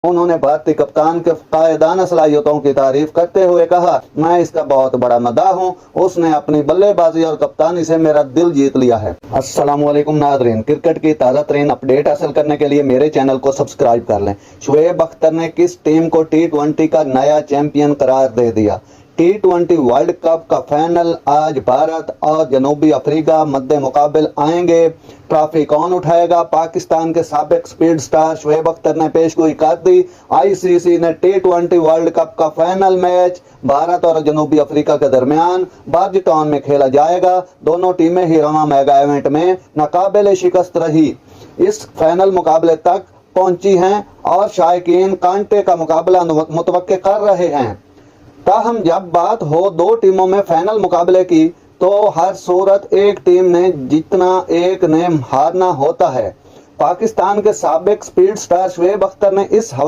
उन्होंने भारतीय कप्तान के कायदाना सलाहियतों की तारीफ करते हुए कहा, मैं इसका बहुत बड़ा मदाह हूँ, उसने अपनी बल्लेबाजी और कप्तानी से मेरा दिल जीत लिया है। अस्सलाम वालेकुम नाज़रीन, क्रिकेट की ताज़ा तरीन अपडेट हासिल करने के लिए मेरे चैनल को सब्सक्राइब कर लें। शुएब अख्तर ने किस टीम को T20 का नया चैंपियन करार दे दिया? T20 वर्ल्ड कप का फाइनल आज भारत और जनूबी अफ्रीका मध्य मुकाबिल आएंगे। ट्रॉफी कौन उठाएगा? पाकिस्तान के साबिक स्पीड स्टार शुएब अख्तर ने पेशगोई कर दी। आईसीसी ने T20 वर्ल्ड कप का फाइनल मैच भारत और जनूबी अफ्रीका के दरमियान बर्जटाउन में खेला जाएगा। दोनों टीमें हिरोना मेगा इवेंट में नाकाबिले शिकस्त रही इस फाइनल मुकाबले तक पहुंची हैं और शायकीन कांटे का मुकाबला मुतवक्के कर रहे हैं। ताहम जब बात हो दो टीमों में फाइनल मुकाबले की तो हर सूरत एक टीम ने जीतना, एक ने हारना होता है। पाकिस्तान के साबिक स्पीड स्टार शुएब अख्तर ने इस हवाले